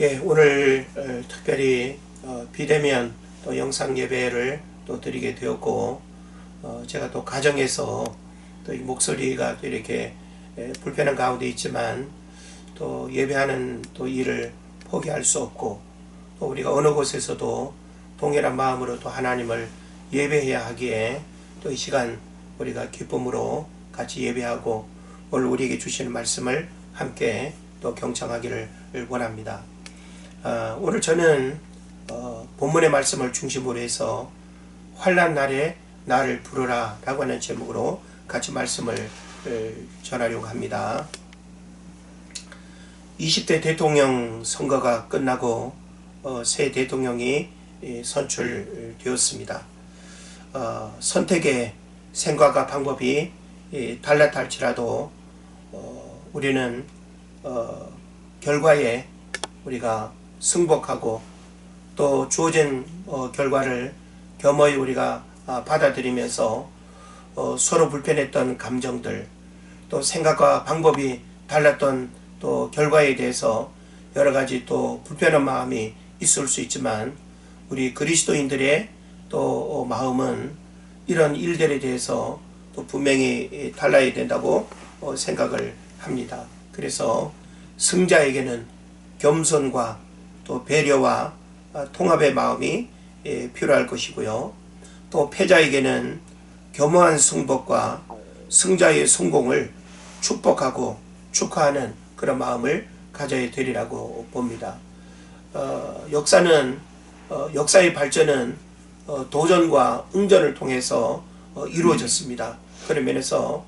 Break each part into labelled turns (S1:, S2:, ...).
S1: 예, 오늘 특별히 비대면 또 영상 예배를 또 드리게 되었고, 제가 또 가정에서 또 이 목소리가 또 이렇게 불편한 가운데 있지만 또 예배하는 또 일을 포기할 수 없고, 또 우리가 어느 곳에서도 동일한 마음으로 또 하나님을 예배해야 하기에 또 이 시간 우리가 기쁨으로 같이 예배하고 오늘 우리에게 주시는 말씀을 함께 또 경청하기를 원합니다. 오늘 저는 본문의 말씀을 중심으로 해서 환난 날에 나를 부르라 라고 하는 제목으로 같이 말씀을 전하려고 합니다. 20대 대통령 선거가 끝나고 새 대통령이 선출되었습니다. 선택의 생각과 방법이 달랐다 할지라도 우리는 결과에 우리가 승복하고 또 주어진 결과를 겸허히 우리가 받아들이면서 서로 불편했던 감정들, 또 생각과 방법이 달랐던 또 결과에 대해서 여러 가지 또 불편한 마음이 있을 수 있지만 우리 그리스도인들의 또 마음은 이런 일들에 대해서 또 분명히 달라야 된다고 생각을 합니다. 그래서 승자에게는 겸손과 또 배려와 통합의 마음이 필요할 것이고요. 또 패자에게는 겸허한 승복과 승자의 성공을 축복하고 축하하는 그런 마음을 가져야 되리라고 봅니다. 역사의 발전은 도전과 응전을 통해서 이루어졌습니다. 그런 면에서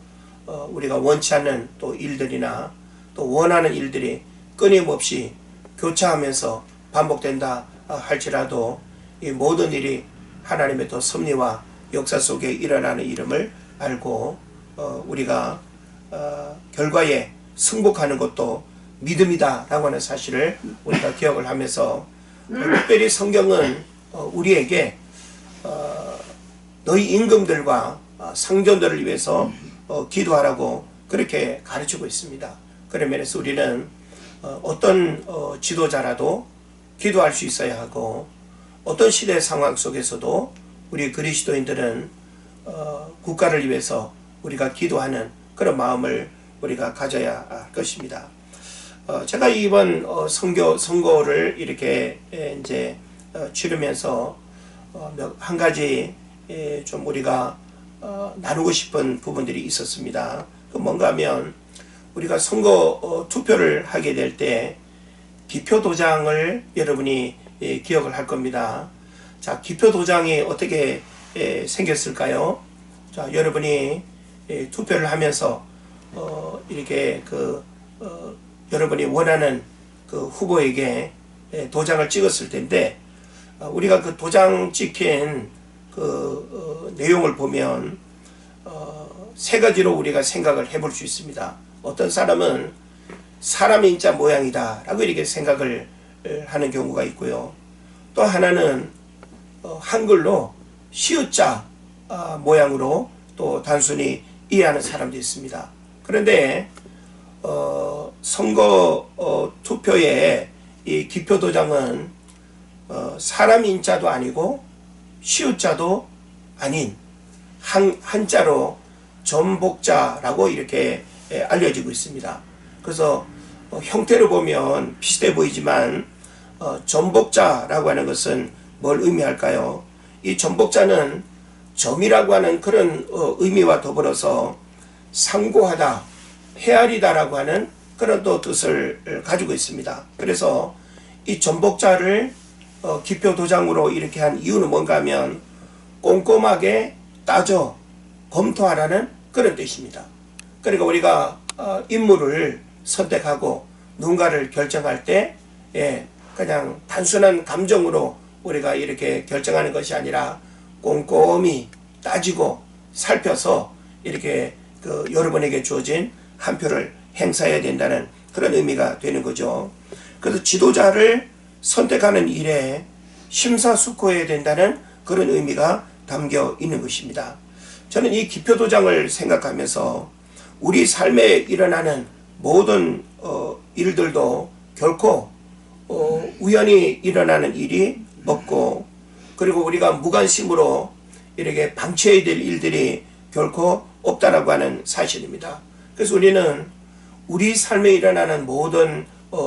S1: 우리가 원치 않는 또 일들이나 또 원하는 일들이 끊임없이 교차하면서 반복된다 할지라도 이 모든 일이 하나님의 또 섭리와 역사 속에 일어나는 일임을 알고 우리가 결과에 승복하는 것도 믿음이다 라고 하는 사실을 우리가 기억을 하면서 특별히 성경은 우리에게 너희 임금들과 상전들을 위해서 기도하라고 그렇게 가르치고 있습니다. 그런 면에서 우리는 어떤 지도자라도 기도할 수 있어야 하고 어떤 시대 상황 속에서도 우리 그리스도인들은 국가를 위해서 우리가 기도하는 그런 마음을 우리가 가져야 할 것입니다. 제가 이번 선거를 이렇게 이제 치르면서 한 가지 좀 우리가 나누고 싶은 부분들이 있었습니다. 그 뭔가 하면 우리가 선거 투표를 하게 될 때 기표 도장을 여러분이 기억을 할 겁니다. 자, 기표 도장이 어떻게 생겼을까요? 자, 여러분이 투표를 하면서 이렇게 여러분이 원하는 그 후보에게 도장을 찍었을 텐데 우리가 그 도장 찍힌 그 내용을 보면 세 가지로 우리가 생각을 해볼 수 있습니다. 어떤 사람은 사람 인자 모양이다 라고 이렇게 생각을 하는 경우가 있고요. 또 하나는 한글로 시옷자 모양으로 또 단순히 이해하는 사람도 있습니다. 그런데 선거 투표의 이 기표 도장은 사람 인자도 아니고 시옷자도 아닌 한자로 전복자라고 이렇게 알려지고 있습니다. 그래서 형태로 보면 비슷해 보이지만 전복자라고 하는 것은 뭘 의미할까요? 이 전복자는 점이라고 하는 그런 의미와 더불어서 상고하다, 헤아리다라고 하는 그런 또 뜻을 가지고 있습니다. 그래서 이 전복자를 기표 도장으로 이렇게 한 이유는 뭔가 하면 꼼꼼하게 따져 검토하라는 그런 뜻입니다. 그러니까 우리가 인물을 선택하고 누군가를 결정할 때 그냥 단순한 감정으로 우리가 이렇게 결정하는 것이 아니라 꼼꼼히 따지고 살펴서 이렇게 여러분에게 주어진 한 표를 행사해야 된다는 그런 의미가 되는 거죠. 그래서 지도자를 선택하는 일에 심사숙고해야 된다는 그런 의미가 담겨 있는 것입니다. 저는 이 기표도장을 생각하면서 우리 삶에 일어나는 모든 일들도 결코 우연히 일어나는 일이 없고, 그리고 우리가 무관심으로 이렇게 방치해야 될 일들이 결코 없다라고 하는 사실입니다. 그래서 우리는 우리 삶에 일어나는 모든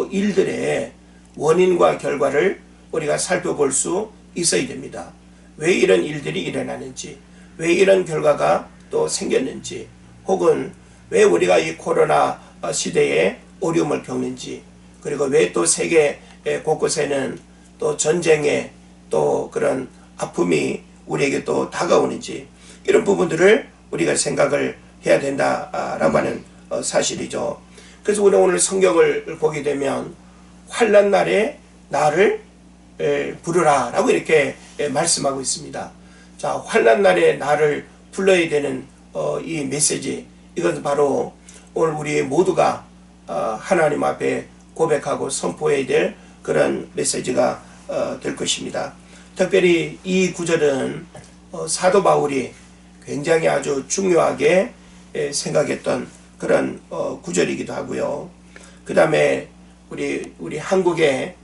S1: 일들의 원인과 결과를 우리가 살펴볼 수 있어야 됩니다. 왜 이런 일들이 일어나는지, 왜 이런 결과가 또 생겼는지, 혹은 왜 우리가 이 코로나 시대에 어려움을 겪는지, 그리고 왜 또 세계 곳곳에는 또 전쟁에 또 그런 아픔이 우리에게 또 다가오는지, 이런 부분들을 우리가 생각을 해야 된다라고 하는 사실이죠. 그래서 우리가 오늘 성경을 보게 되면 환난 날에 나를 부르라 라고 이렇게 말씀하고 있습니다. 자, 환난 날에 나를 불러야 되는 이 메시지, 이것은 바로 오늘 우리 모두가 하나님 앞에 고백하고 선포해야 될 그런 메시지가 될 것입니다. 특별히 이 구절은 사도 바울이 굉장히 아주 중요하게 생각했던 그런 구절이기도 하고요. 그 다음에 우리 한국의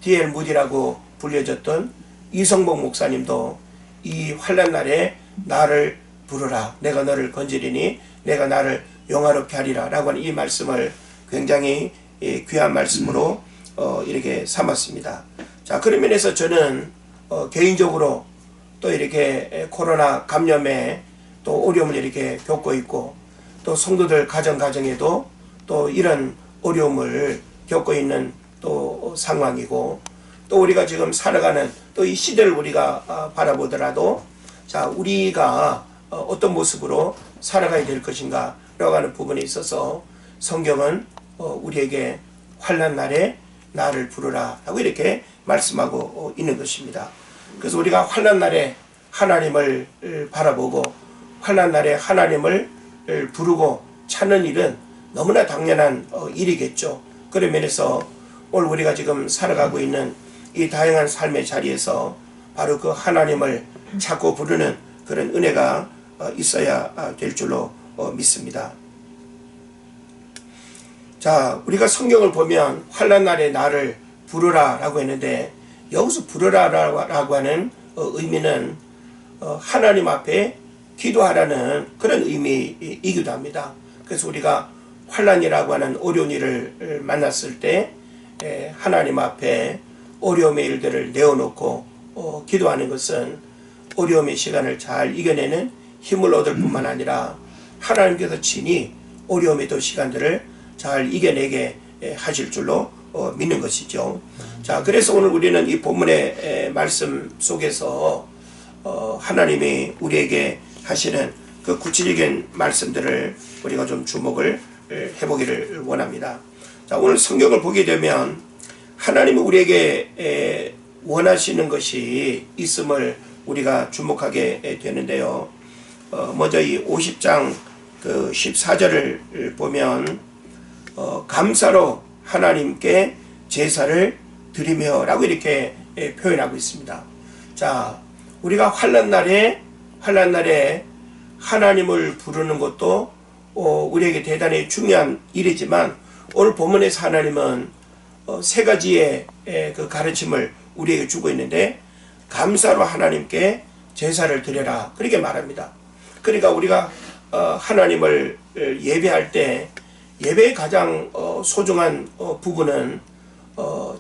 S1: D.L. 무디라고 불려졌던 이성복 목사님도 이 환난 날에 나를 부르라, 내가 너를 건지리니 내가 나를 영화롭게 하리라 라고 하는 이 말씀을 굉장히 귀한 말씀으로 이렇게 삼았습니다. 자, 그런 면에서 저는 개인적으로 또 이렇게 코로나 감염에 또 어려움을 이렇게 겪고 있고, 또 성도들 가정에도 또 이런 어려움을 겪고 있는 또 상황이고, 또 우리가 지금 살아가는 또 이 시대를 우리가 바라보더라도, 자, 우리가 어떤 모습으로 살아가야 될 것인가 라고 하는 부분에 있어서 성경은 우리에게 환난 날에 나를 부르라 하고 이렇게 말씀하고 있는 것입니다. 그래서 우리가 환난 날에 하나님을 바라보고 환난 날에 하나님을 부르고 찾는 일은 너무나 당연한 일이겠죠. 그런 면에서 오늘 우리가 지금 살아가고 있는 이 다양한 삶의 자리에서 바로 그 하나님을 찾고 부르는 그런 은혜가 있어야 될 줄로 믿습니다. 자, 우리가 성경을 보면 환난 날에 나를 부르라 라고 했는데, 여기서 부르라 라고 하는 의미는 하나님 앞에 기도하라는 그런 의미이기도 합니다. 그래서 우리가 환난이라고 하는 어려운 일을 만났을 때 하나님 앞에 어려움의 일들을 내어놓고 기도하는 것은 어려움의 시간을 잘 이겨내는 힘을 얻을 뿐만 아니라 하나님께서 친히 어려움의 또 시간들을 잘 이겨내게 하실 줄로 믿는 것이죠. 자, 그래서 오늘 우리는 이 본문의 말씀 속에서 하나님이 우리에게 하시는 그 구체적인 말씀들을 우리가 좀 주목을 해보기를 원합니다. 자, 오늘 성경을 보게 되면 하나님이 우리에게 원하시는 것이 있음을 우리가 주목하게 되는데요. 먼저 이 50장 그 14절을 보면 감사로 하나님께 제사를 드리며 라고 이렇게 표현하고 있습니다. 자, 우리가 환난 날에 하나님을 부르는 것도 우리에게 대단히 중요한 일이지만, 오늘 본문에서 하나님은 세 가지의 그 가르침을 우리에게 주고 있는데, 감사로 하나님께 제사를 드려라 그렇게 말합니다. 그러니까 우리가 하나님을 예배할 때 예배의 가장 소중한 부분은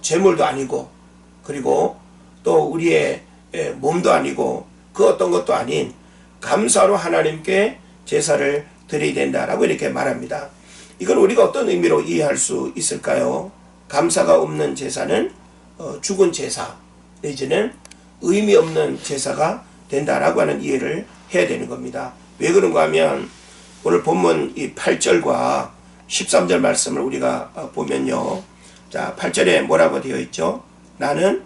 S1: 재물도 아니고, 그리고 또 우리의 몸도 아니고, 그 어떤 것도 아닌 감사로 하나님께 제사를 드려야 된다라고 이렇게 말합니다. 이건 우리가 어떤 의미로 이해할 수 있을까요? 감사가 없는 제사는 죽은 제사 내지는 의미 없는 제사가 된다라고 하는 이해를 해야 되는 겁니다. 왜 그런가 하면 오늘 본문 이 8절과 13절 말씀을 우리가 보면요. 자, 8절에 뭐라고 되어 있죠? 나는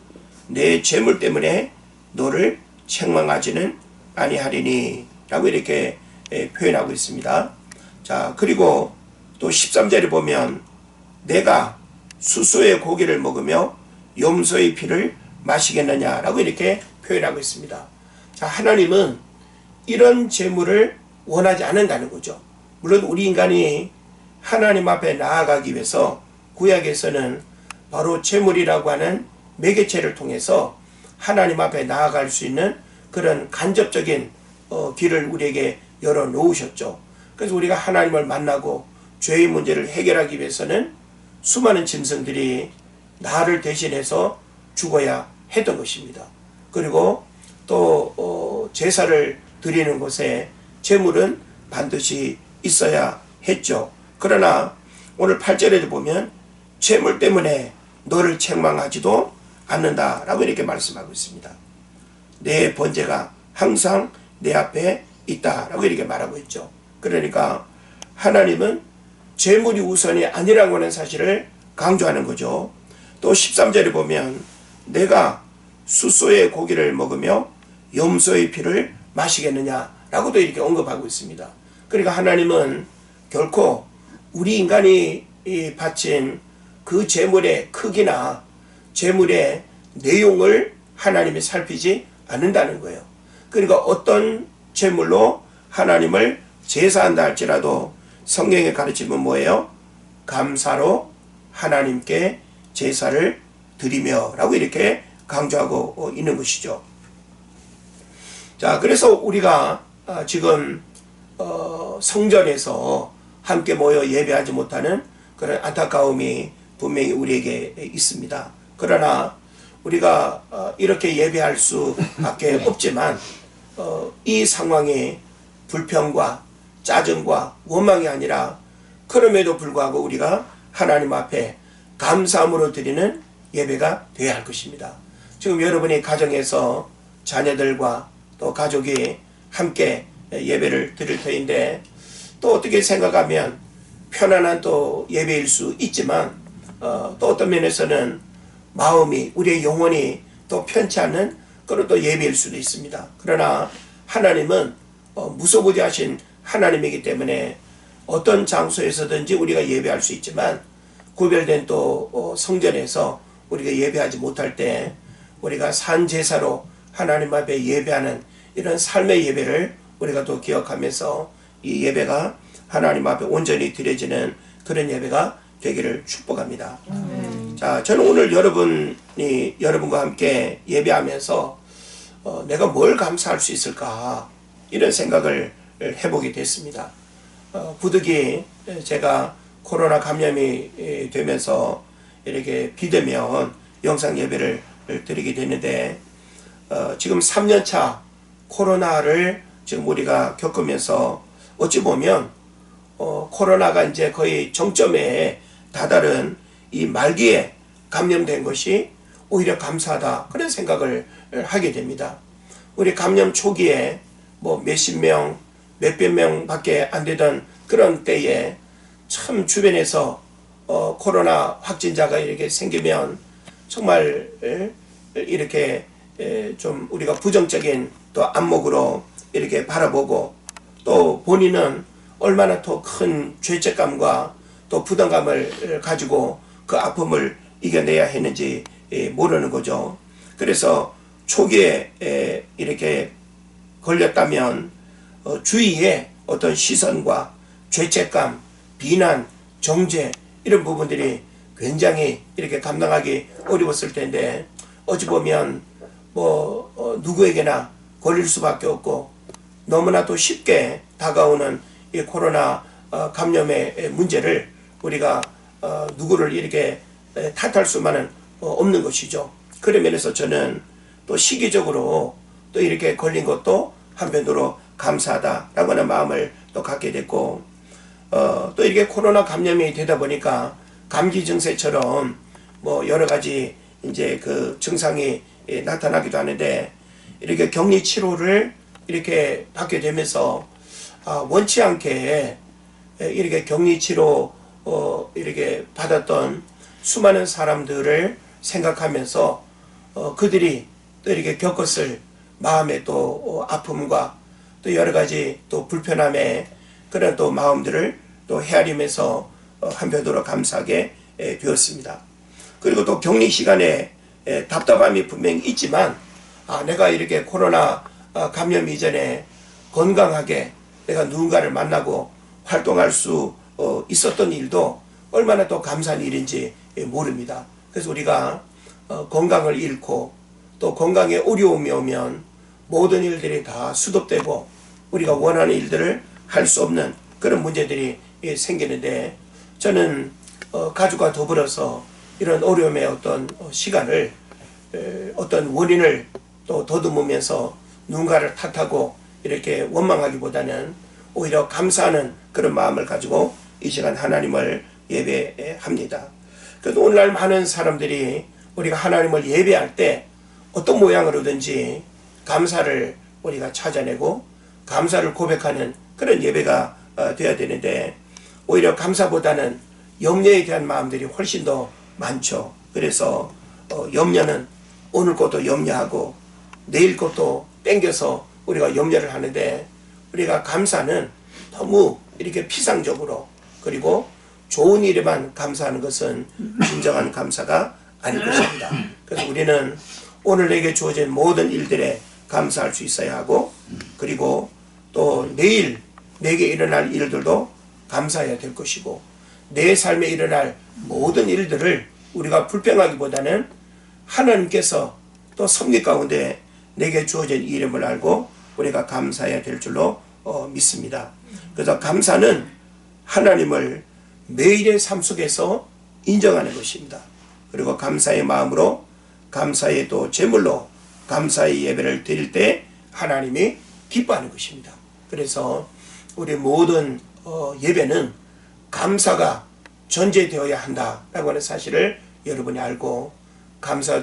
S1: 내 재물 때문에 너를 책망하지는 아니하리니 라고 이렇게 표현하고 있습니다. 자, 그리고 또 13절에 보면 내가 수소의 고기를 먹으며 염소의 피를 마시겠느냐 라고 이렇게 표현하고 있습니다. 자, 하나님은 이런 재물을 원하지 않는다는 거죠. 물론 우리 인간이 하나님 앞에 나아가기 위해서 구약에서는 바로 재물이라고 하는 매개체를 통해서 하나님 앞에 나아갈 수 있는 그런 간접적인 길을 우리에게 열어 놓으셨죠. 그래서 우리가 하나님을 만나고 죄의 문제를 해결하기 위해서는 수많은 짐승들이 나를 대신해서 죽어야 했던 것입니다. 그리고 또 제사를 드리는 곳에 제물은 반드시 있어야 했죠. 그러나 오늘 8절에도 보면 제물 때문에 너를 책망하지도 않는다라고 이렇게 말씀하고 있습니다. 내 번제가 항상 내 앞에 있다라고 이렇게 말하고 있죠. 그러니까 하나님은 제물이 우선이 아니라고 하는 사실을 강조하는 거죠. 또 13절에 보면 내가 숫소의 고기를 먹으며 염소의 피를 마시겠느냐라고도 이렇게 언급하고 있습니다. 그러니까 하나님은 결코 우리 인간이 바친 그 제물의 크기나 제물의 내용을 하나님이 살피지 않는다는 거예요. 그러니까 어떤 제물로 하나님을 제사한다 할지라도 성경의 가르침은 뭐예요? 감사로 하나님께 제사를 드리며 라고 이렇게 강조하고 있는 것이죠. 자, 그래서 우리가 지금 성전에서 함께 모여 예배하지 못하는 그런 안타까움이 분명히 우리에게 있습니다. 그러나 우리가 이렇게 예배할 수밖에 없지만 이 상황이 불평과 짜증과 원망이 아니라 그럼에도 불구하고 우리가 하나님 앞에 감사함으로 드리는 예배가 되어야 할 것입니다. 지금 여러분이 가정에서 자녀들과 또 가족이 함께 예배를 드릴 터인데 또 어떻게 생각하면 편안한 또 예배일 수 있지만 또 어떤 면에서는 마음이 우리의 영혼이 또 편치 않는 그런 또 예배일 수도 있습니다. 그러나 하나님은 무소부지하신 하나님이기 때문에 어떤 장소에서든지 우리가 예배할 수 있지만 구별된 또 성전에서 우리가 예배하지 못할 때 우리가 산제사로 하나님 앞에 예배하는 이런 삶의 예배를 우리가 또 기억하면서 이 예배가 하나님 앞에 온전히 드려지는 그런 예배가 되기를 축복합니다. 자, 저는 오늘 여러분과 함께 예배하면서 내가 뭘 감사할 수 있을까 이런 생각을 해보게 됐습니다. 부득이 제가 코로나 감염이 되면서 이렇게 비대면 영상 예배를 드리게 됐는데 지금 3년차 코로나를 지금 우리가 겪으면서 어찌 보면 코로나가 이제 거의 정점에 다다른 이 말기에 감염된 것이 오히려 감사하다 그런 생각을 하게 됩니다. 우리 감염 초기에 뭐 몇십 명, 몇백 명밖에 안 되던 그런 때에 참 주변에서 코로나 확진자가 이렇게 생기면 정말 이렇게 좀 우리가 부정적인 또 안목으로 이렇게 바라보고 또 본인은 얼마나 더 큰 죄책감과 또 부담감을 가지고 그 아픔을 이겨내야 했는지 모르는 거죠. 그래서 초기에 이렇게 걸렸다면 주위에 어떤 시선과 죄책감, 비난, 정죄 이런 부분들이 굉장히 이렇게 감당하기 어려웠을 텐데 어찌 보면 누구에게나 걸릴 수밖에 없고 너무나도 쉽게 다가오는 이 코로나 감염의 문제를 우리가 누구를 이렇게 탓할 수만은 없는 것이죠. 그런 면에서 저는 또 시기적으로 또 이렇게 걸린 것도 한편으로 감사하다라고 하는 마음을 또 갖게 됐고 또 이렇게 코로나 감염이 되다 보니까 감기 증세처럼 뭐 여러 가지 이제 그 증상이 나타나기도 하는데 이렇게 격리 치료를 이렇게 받게 되면서 원치 않게 이렇게 격리 치료 이렇게 받았던 수많은 사람들을 생각하면서 그들이 또 이렇게 겪었을 마음의 또 아픔과 또 여러 가지 또 불편함에 그런 또 마음들을 또 헤아리면서 한편으로 감사하게 되었습니다. 그리고 또 격리 시간에 답답함이 분명히 있지만 내가 이렇게 코로나 감염 이전에 건강하게 내가 누군가를 만나고 활동할 수 있었던 일도 얼마나 또 감사한 일인지 모릅니다. 그래서 우리가 건강을 잃고 또 건강에 어려움이 오면 모든 일들이 다 수독되고 우리가 원하는 일들을 할 수 없는 그런 문제들이 생기는데, 저는 가족과 더불어서 이런 어려움의 어떤 시간을 어떤 원인을 또 더듬으면서 누군가를 탓하고 이렇게 원망하기보다는 오히려 감사하는 그런 마음을 가지고 이 시간 하나님을 예배합니다. 그래서 오늘날 많은 사람들이 우리가 하나님을 예배할 때 어떤 모양으로든지 감사를 우리가 찾아내고 감사를 고백하는 그런 예배가 되어야 되는데, 오히려 감사보다는 염려에 대한 마음들이 훨씬 더 많죠. 그래서 염려는 오늘 것도 염려하고 내일 것도 땡겨서 우리가 염려를 하는데, 우리가 감사는 너무 이렇게 피상적으로 그리고 좋은 일에만 감사하는 것은 진정한 감사가 아닐 것입니다. 그래서 우리는 오늘 내게 주어진 모든 일들에 감사할 수 있어야 하고, 그리고 또 내일 내게 일어날 일들도 감사해야 될 것이고, 내 삶에 일어날 모든 일들을 우리가 불평하기보다는 하나님께서 또 섭리 가운데 내게 주어진 이름을 알고 우리가 감사해야 될 줄로 믿습니다. 그래서 감사는 하나님을 매일의 삶 속에서 인정하는 것입니다. 그리고 감사의 마음으로, 감사의 또 제물로 감사의 예배를 드릴 때 하나님이 기뻐하는 것입니다. 그래서 우리 모든 예배는 감사가 전제되어야 한다라고 하는 사실을 여러분이 알고, 감사로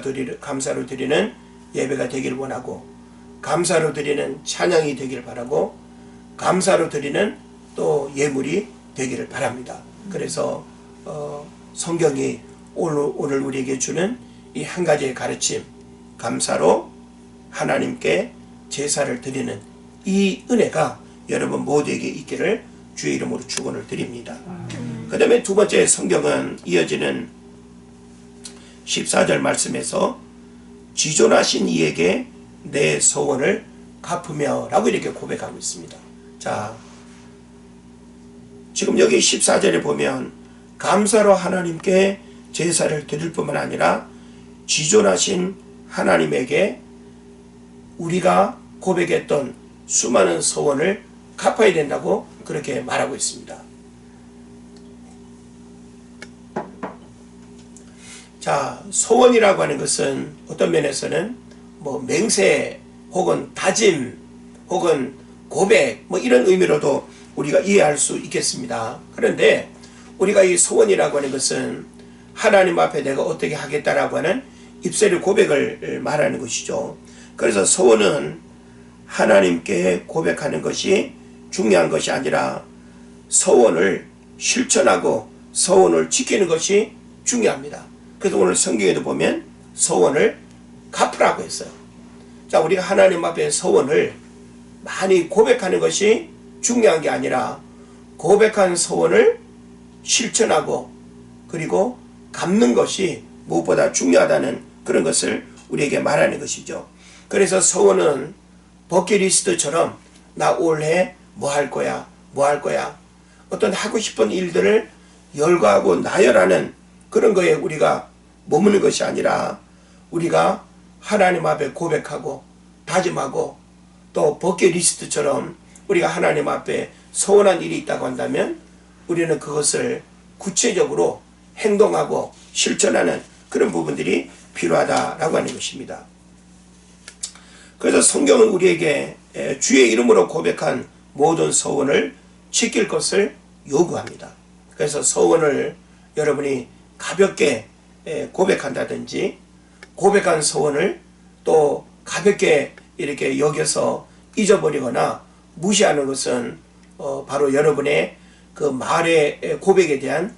S1: 드리는 예배가 되기를 원하고, 감사로 드리는 찬양이 되기를 바라고, 감사로 드리는 또 예물이 되기를 바랍니다. 그래서 성경이 오늘 우리에게 주는 이 한 가지의 가르침, 감사로 하나님께 제사를 드리는 이 은혜가 여러분 모두에게 있기를 주의 이름으로 축원을 드립니다. 그 다음에 두 번째 성경은 이어지는 14절 말씀에서 지존하신 이에게 내 소원을 갚으며 라고 이렇게 고백하고 있습니다. 자, 지금 여기 14절에 보면 감사로 하나님께 제사를 드릴 뿐만 아니라 지존하신 하나님에게 우리가 고백했던 수많은 소원을 갚아야 된다고 그렇게 말하고 있습니다. 자, 소원이라고 하는 것은 어떤 면에서는 뭐 맹세 혹은 다짐 혹은 고백 뭐 이런 의미로도 우리가 이해할 수 있겠습니다. 그런데 우리가 이 소원이라고 하는 것은 하나님 앞에 내가 어떻게 하겠다라고 하는 입술의 고백을 말하는 것이죠. 그래서 소원은 하나님께 고백하는 것이 중요한 것이 아니라 소원을 실천하고 소원을 지키는 것이 중요합니다. 그래서 오늘 성경에도 보면 소원을 갚으라고 했어요. 자, 우리가 하나님 앞에 소원을 많이 고백하는 것이 중요한 게 아니라 고백한 소원을 실천하고 그리고 갚는 것이 무엇보다 중요하다는 그런 것을 우리에게 말하는 것이죠. 그래서 소원은 버킷리스트처럼 나 올해 뭐 할 거야, 뭐 할 거야, 어떤 하고 싶은 일들을 열거하고 나열하는 그런 거에 우리가 머무는 것이 아니라 우리가 하나님 앞에 고백하고 다짐하고 또 버킷리스트처럼 우리가 하나님 앞에 소원한 일이 있다고 한다면 우리는 그것을 구체적으로 행동하고 실천하는 그런 부분들이 필요하다라고 하는 것입니다. 그래서 성경은 우리에게 주의 이름으로 고백한 모든 소원을 지킬 것을 요구합니다. 그래서 소원을 여러분이 가볍게 고백한다든지 고백한 소원을 또 가볍게 이렇게 여겨서 잊어버리거나 무시하는 것은 바로 여러분의 그 말의 고백에 대한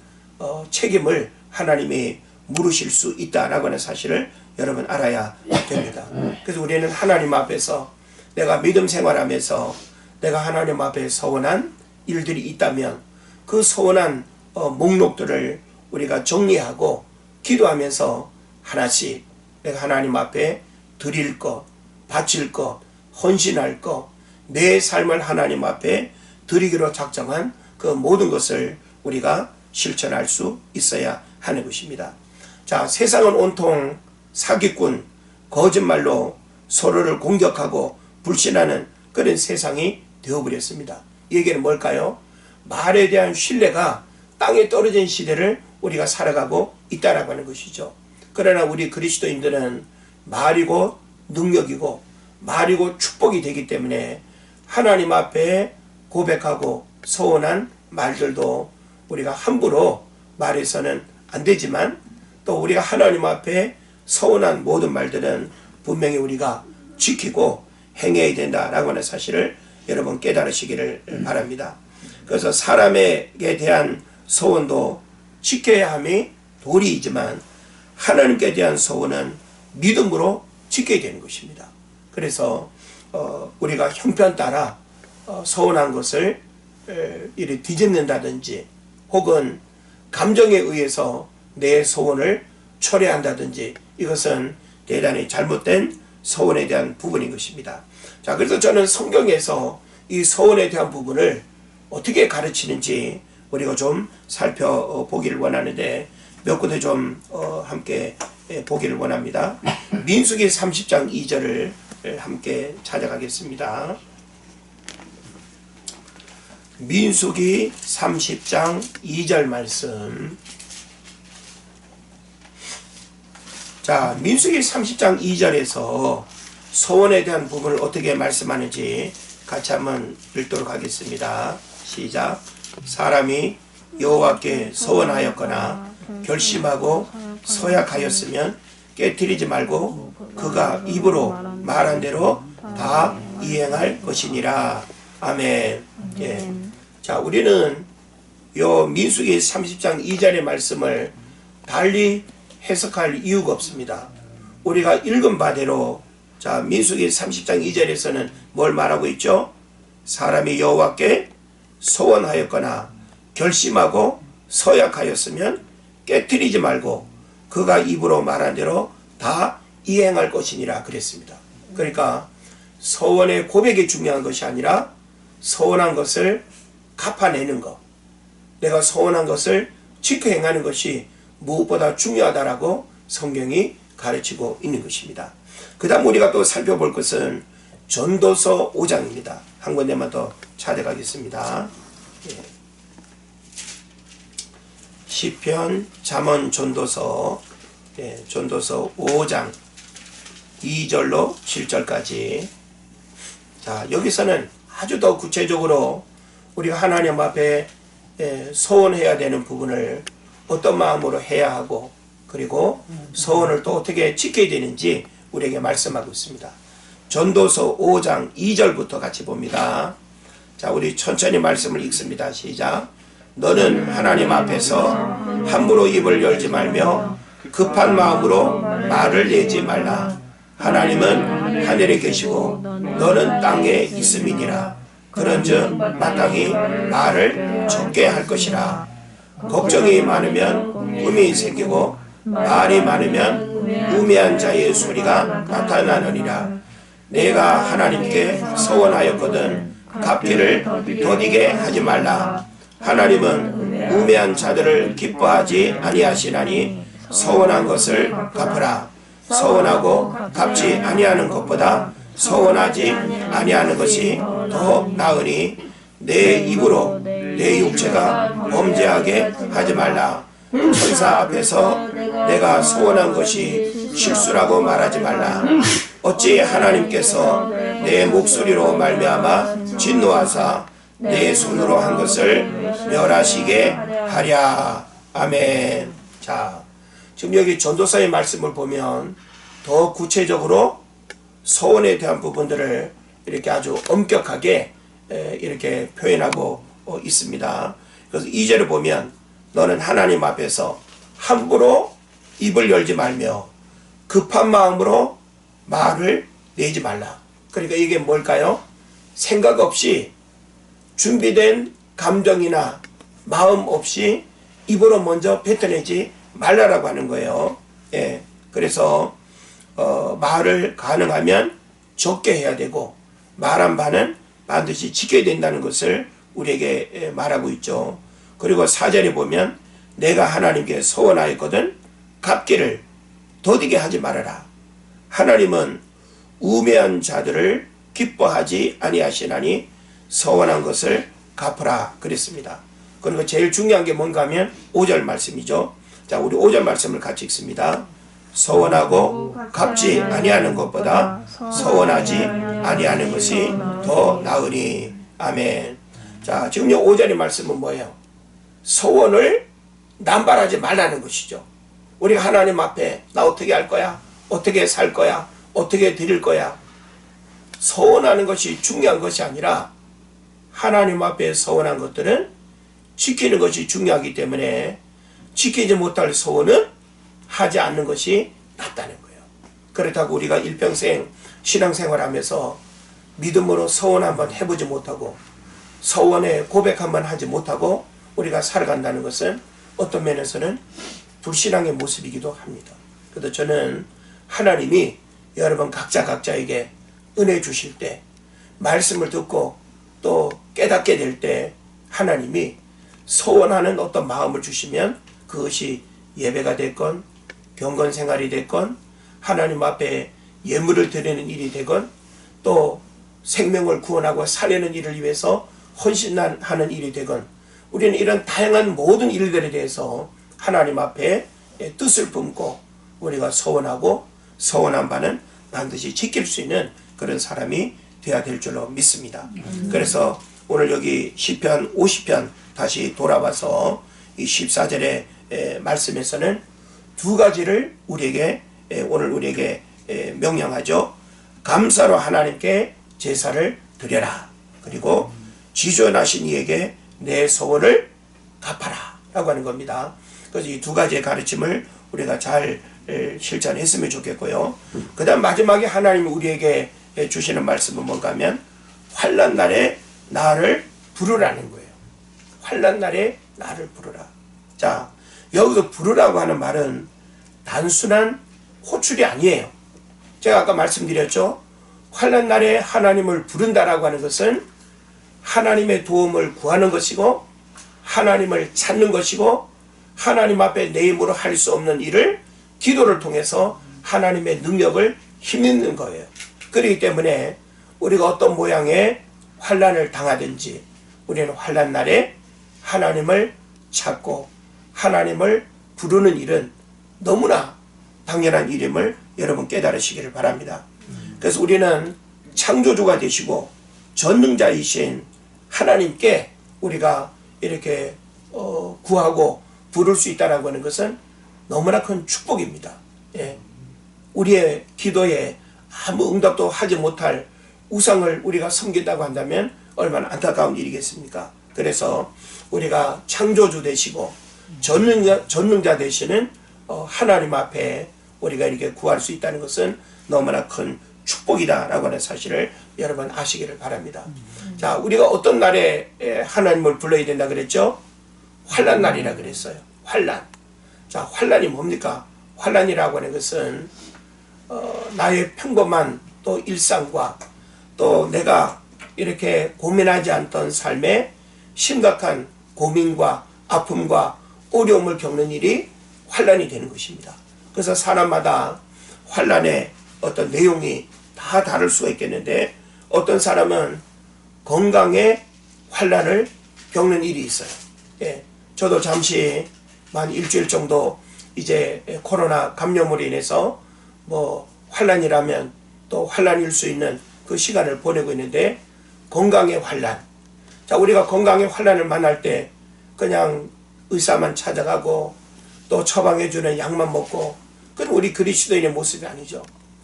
S1: 책임을 하나님이 물으실 수 있다라고 하는 사실을 여러분 알아야 됩니다. 그래서 우리는 하나님 앞에서 내가 믿음 생활하면서 내가 하나님 앞에 소원한 일들이 있다면 그 소원한 목록들을 우리가 정리하고 기도하면서 하나씩 내가 하나님 앞에 드릴 것, 바칠 것, 헌신할 것, 내 삶을 하나님 앞에 드리기로 작정한 그 모든 것을 우리가 실천할 수 있어야 하는 것입니다. 자, 세상은 온통 사기꾼, 거짓말로 서로를 공격하고 불신하는 그런 세상이 되어버렸습니다. 이 얘기는 뭘까요? 말에 대한 신뢰가 땅에 떨어진 시대를 우리가 살아가고 있다라고 하는 것이죠. 그러나 우리 그리스도인들은 말이고 능력이고 말이고 축복이 되기 때문에 하나님 앞에 고백하고 서원한 말들도 우리가 함부로 말해서는 안 되지만, 또 우리가 하나님 앞에 서원한 모든 말들은 분명히 우리가 지키고 행해야 된다라고 하는 사실을 여러분 깨달으시기를 바랍니다. 그래서 사람에게 대한 서원도 지켜야 함이 도리이지만 하나님께 대한 서원은 믿음으로 지켜야 되는 것입니다. 그래서 우리가 형편 따라 서운한 것을 이렇게 뒤집는다든지 혹은 감정에 의해서 내 소원을 철회한다든지, 이것은 대단히 잘못된 서원에 대한 부분인 것입니다. 자, 그래서 저는 성경에서 이 서원에 대한 부분을 어떻게 가르치는지 우리가 좀 살펴보기를 원하는데, 몇 군데 좀 함께 보기를 원합니다. 민수기 30장 2절을 함께 찾아가겠습니다. 민수기 30장 2절 말씀. 자, 민수기 30장 2절에서 서원에 대한 부분을 어떻게 말씀하는지 같이 한번 읽도록 하겠습니다. 시작. 사람이 여호와께 서원하였거나 결심하고 서약하였으면 깨뜨리지 말고 그가 입으로 말한 대로 다 이행할 것이니라. 아멘. 예. 자, 우리는 요 민수기 30장 2절의 말씀을 달리 해석할 이유가 없습니다. 우리가 읽은 바대로, 자, 민수기 30장 2절에서는 뭘 말하고 있죠? 사람이 여호와께 서원하였거나 결심하고 서약하였으면 깨뜨리지 말고 그가 입으로 말한 대로 다 이행할 것이니라 그랬습니다. 그러니까 서원의 고백이 중요한 것이 아니라 서원한 것을 갚아내는 것, 내가 서원한 것을 지켜 행하는 것이 무엇보다 중요하다라고 성경이 가르치고 있는 것입니다. 그 다음 우리가 또 살펴볼 것은 전도서 5장입니다. 한 군데만 더 찾아가겠습니다. 예. 시편, 잠언, 전도서, 예, 전도서 5장 2절로 7절까지. 자, 여기서는 아주 더 구체적으로 우리가 하나님 앞에 서원해야 되는 부분을 어떤 마음으로 해야 하고, 그리고 서원을 또 어떻게 지켜야 되는지 우리에게 말씀하고 있습니다. 전도서 5장 2절부터 같이 봅니다. 자, 우리 천천히 말씀을 읽습니다. 시작. 너는 하나님 앞에서 함부로 입을 열지 말며 급한 마음으로 말을 내지 말라. 하나님은 하늘에 계시고 너는 땅에 있음이니라. 그런즉 마땅히 말을 적게 할 것이라. 걱정이 많으면 꿈이 생기고 말이 많으면 우매한 자의 소리가 나타나느니라. 내가 하나님께 서원하였거든 갚기를 더디게 하지 말라. 하나님은 우매한 자들을 기뻐하지 아니하시나니 서원한 것을 갚으라. 서원하고 갚지 아니하는 것보다 서원하지 아니하는 것이 더 나으니 내 입으로 내 육체가 범죄하게 하지 말라. 천사 앞에서 내가 서원한 것이 실수라고 말하지 말라. 어찌 하나님께서 내 목소리로 말미암아 진노하사 내 손으로 한 것을 멸하시게 하랴. 아멘. 자, 지금 여기 전도서의 말씀을 보면 더 구체적으로 서원에 대한 부분들을 이렇게 아주 엄격하게 이렇게 표현하고 있습니다. 그래서 2절을 보면 너는 하나님 앞에서 함부로 입을 열지 말며 급한 마음으로 말을 내지 말라. 그러니까 이게 뭘까요? 생각 없이 준비된 감정이나 마음 없이 입으로 먼저 뱉어내지 말라라고 하는 거예요. 예. 그래서 말을 가능하면 적게 해야 되고 말한 바는 반드시 지켜야 된다는 것을 우리에게 말하고 있죠. 그리고 4절에 보면 내가 하나님께 서원하였거든 갚기를 더디게 하지 말아라. 하나님은 우매한 자들을 기뻐하지 아니하시나니 서원한 것을 갚으라 그랬습니다. 그리고 제일 중요한 게 뭔가 하면 5절 말씀이죠. 자, 우리 5절 말씀을 같이 읽습니다. 서원하고 갚지 아니하는 것보다 서원하지 아니하는 것이 더 나으니. 아멘. 자, 지금 이 5절의 말씀은 뭐예요? 서원을 남발하지 말라는 것이죠. 우리가 하나님 앞에 나 어떻게 할 거야? 어떻게 살 거야? 어떻게 드릴 거야? 서원하는 것이 중요한 것이 아니라 하나님 앞에 서원한 것들은 지키는 것이 중요하기 때문에 지키지 못할 서원은 하지 않는 것이 낫다는 거예요. 그렇다고 우리가 일평생 신앙생활하면서 믿음으로 서원 한번 해보지 못하고 서원에 고백 한번 하지 못하고 우리가 살아간다는 것은 어떤 면에서는 불신앙의 모습이기도 합니다. 그래서 저는 하나님이 여러분 각자에게 은혜 주실 때 말씀을 듣고 또 깨닫게 될 때 하나님이 서원하는 어떤 마음을 주시면 그것이 예배가 됐건 경건 생활이 됐건 하나님 앞에 예물을 드리는 일이 되건 또 생명을 구원하고 살리는 일을 위해서 헌신하는 일이 되건 우리는 이런 다양한 모든 일들에 대해서 하나님 앞에 뜻을 품고 우리가 서원하고 서원한 바는 반드시 지킬 수 있는 그런 사람이 되어야 될 줄로 믿습니다. 그래서 오늘 여기 시편 50편 다시 돌아와서 이 14절의 말씀에서는 두 가지를 오늘 우리에게 명령하죠. 감사로 하나님께 제사를 드려라. 그리고 지존하신 이에게 내 서원을 갚아라 라고 하는 겁니다. 그래서 이 두 가지의 가르침을 우리가 잘 실천했으면 좋겠고요. 그 다음 마지막에 하나님이 우리에게 주시는 말씀은 뭔가 하면 환난 날에 나를 부르라는 거예요. 환난 날에 나를 부르라. 자, 여기서 부르라고 하는 말은 단순한 호출이 아니에요. 제가 아까 말씀드렸죠. 환난 날에 하나님을 부른다라고 하는 것은 하나님의 도움을 구하는 것이고 하나님을 찾는 것이고 하나님 앞에 내 힘으로 할 수 없는 일을 기도를 통해서 하나님의 능력을 힘입는 거예요. 그렇기 때문에 우리가 어떤 모양의 환난을 당하든지 우리는 환난 날에 하나님을 찾고 하나님을 부르는 일은 너무나 당연한 일임을 여러분 깨달으시기를 바랍니다. 그래서 우리는 창조주가 되시고 전능자이신 하나님께 우리가 이렇게 구하고 부를 수 있다는 하는 것은 너무나 큰 축복입니다. 예. 우리의 기도에 아무 응답도 하지 못할 우상을 우리가 섬긴다고 한다면 얼마나 안타까운 일이겠습니까? 그래서 우리가 창조주 되시고 전능자 되시는 하나님 앞에 우리가 이렇게 구할 수 있다는 것은 너무나 큰 축복이다라고 하는 사실을 여러분 아시기를 바랍니다. 자, 우리가 어떤 날에 하나님을 불러야 된다 그랬죠? 환난 날이라 그랬어요. 환난. 자, 환난이 뭡니까? 환난이라고 하는 것은 나의 평범한 또 일상과 또 내가 이렇게 고민하지 않던 삶에 심각한 고민과 아픔과 어려움을 겪는 일이 환난이 되는 것입니다. 그래서 사람마다 환난의 어떤 내용이 다 다를 수가 있겠는데 어떤 사람은 건강에 환난을 겪는 일이 있어요. 예, 저도 잠시 한 일주일 정도 이제 코로나 감염으로 인해서 환난이라면 또 환난일 수 있는 그 시간을 보내고 있는데 건강의 환난. 자, 우리가 건강의 환난을 만날 때 그냥 의사만 찾아가고 또 처방해주는 약만 먹고 그건 우리 그리스도인의 모습이 아니죠.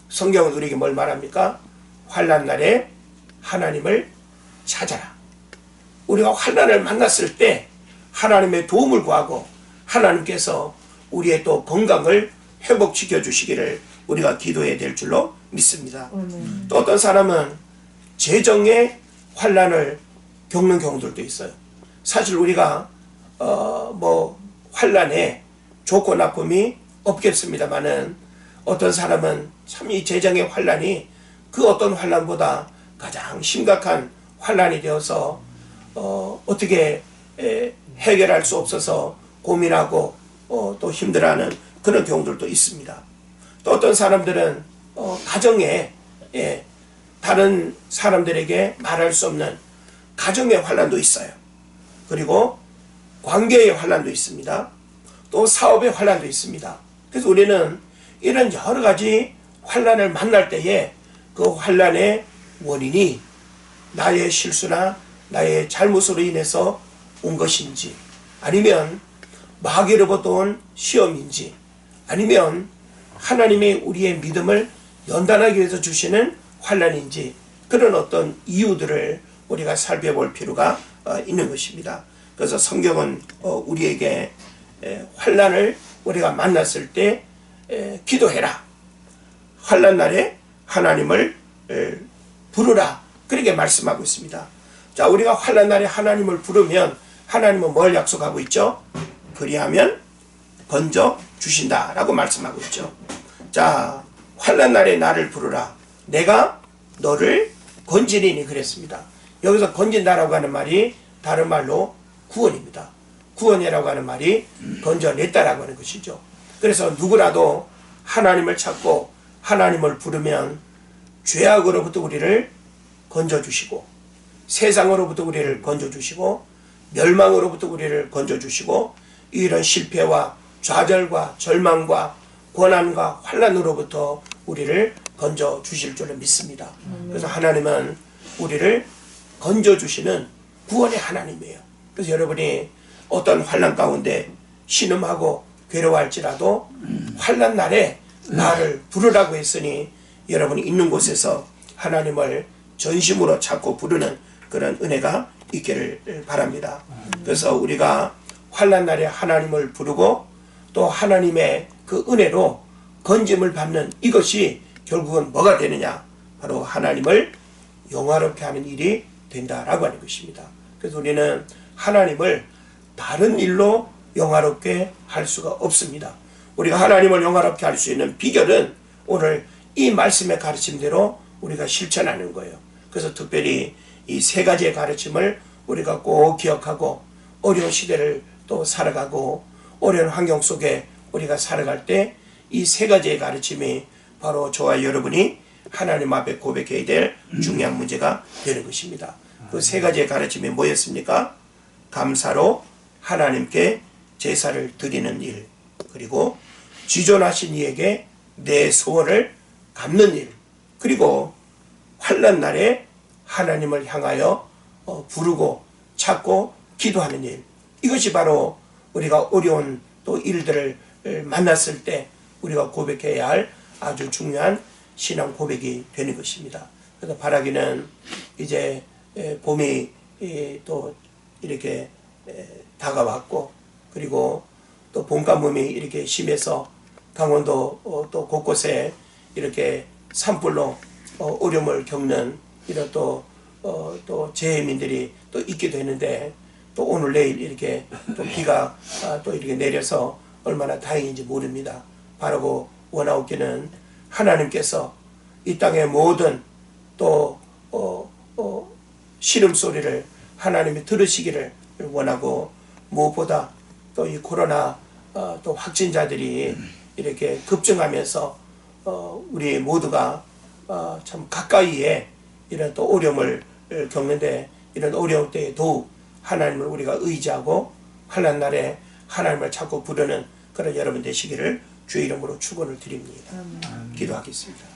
S1: 성경은 우리에게 뭘 말합니까? 환난 날에 하나님을 찾아라. 우리가 환난을 만났을 때 하나님의 도움을 구하고 하나님께서 우리의 또 건강을 회복시켜 주시기를 우리가 기도해야 될 줄로 믿습니다. 또 어떤 사람은 재정의 환난을 겪는 경우들도 있어요. 사실 우리가 환난에 좋고 나쁨이 없겠습니다만은 어떤 사람은 참 이 재정의 환난이 그 어떤 환난보다 가장 심각한 환난이 되어서 어떻게 해결할 수 없어서 고민하고 또 힘들어하는 그런 경우들도 있습니다. 또 어떤 사람들은 가정에 다른 사람들에게 말할 수 없는 가정의 환난도 있어요. 그리고 관계의 환난도 있습니다. 또 사업의 환난도 있습니다. 그래서 우리는 이런 여러 가지 환난을 만날 때에 그 환난의 원인이 나의 실수나 나의 잘못으로 인해서 온 것인지, 아니면 마귀로부터 온 시험인지, 아니면 하나님이 우리의 믿음을 연단하기 위해서 주시는 환난인지, 그런 어떤 이유들을 우리가 살펴볼 필요가 있는 것입니다. 그래서 성경은 우리에게 환난을 우리가 만났을 때 기도해라, 환난 날에 하나님을 부르라, 그렇게 말씀하고 있습니다. 자, 우리가 환난 날에 하나님을 부르면 하나님은 뭘 약속하고 있죠? 그리하면 건져 주신다라고 말씀하고 있죠. 자, 환난 날에 나를 부르라, 내가 너를 건지리니 그랬습니다. 여기서 건진다라고 하는 말이 다른 말로 구원입니다. 구원이라고 하는 말이 건져냈다라고 하는 것이죠. 그래서 누구라도 하나님을 찾고 하나님을 부르면 죄악으로부터 우리를 건져주시고, 세상으로부터 우리를 건져주시고, 멸망으로부터 우리를 건져주시고, 이런 실패와 좌절과 절망과 고난과 환난으로부터 우리를 건져주실 줄을 믿습니다. 그래서 하나님은 우리를 건져주시는 구원의 하나님이에요. 그래서 여러분이 어떤 환난 가운데 신음하고 괴로워할지라도 환난 날에 나를 부르라고 했으니 여러분이 있는 곳에서 하나님을 전심으로 찾고 부르는 그런 은혜가 있기를 바랍니다. 그래서 우리가 환난 날에 하나님을 부르고 또 하나님의 그 은혜로 건짐을 받는 이것이 결국은 뭐가 되느냐? 바로 하나님을 영화롭게 하는 일이 된다라고 하는 것입니다. 그래서 우리는 하나님을 다른 일로 영화롭게 할 수가 없습니다. 우리가 하나님을 영화롭게 할 수 있는 비결은 오늘 이 말씀의 가르침대로 우리가 실천하는 거예요. 그래서 특별히 이 세 가지의 가르침을 우리가 꼭 기억하고 어려운 시대를 또 살아가고 어려운 환경 속에 우리가 살아갈 때 이 세 가지의 가르침이 바로 저와 여러분이 하나님 앞에 고백해야 될 중요한 문제가 되는 것입니다. 그 세 가지의 가르침이 뭐였습니까? 감사로 하나님께 제사를 드리는 일, 그리고 지존하신 이에게 내 소원을 갚는 일, 그리고 환난 날에 하나님을 향하여 부르고 찾고 기도하는 일. 이것이 바로 우리가 어려운 또 일들을 만났을 때 우리가 고백해야 할 아주 중요한 신앙 고백이 되는 것입니다. 그래서 바라기는 이제 봄이 또 이렇게 다가왔고, 그리고 또 봄가뭄이 이렇게 심해서 강원도 또 곳곳에 이렇게 산불로 어려움을 겪는 이런 또 재해민들이 또 있게 되는데, 또 오늘 내일 이렇게 또 비가 또 이렇게 내려서 얼마나 다행인지 모릅니다. 바라고 원하옵기는 하나님께서 이 땅의 모든 또 신음소리를 하나님이 들으시기를 원하고, 무엇보다 또 이 코로나 또 확진자들이 이렇게 급증하면서 우리 모두가 참 가까이에 이런 또 어려움을 겪는데, 이런 어려울 때에 더욱 하나님을 우리가 의지하고 환난 날에 하나님을 찾고 부르는 그런 여러분 되시기를 주의 이름으로 축원을 드립니다. 기도하겠습니다.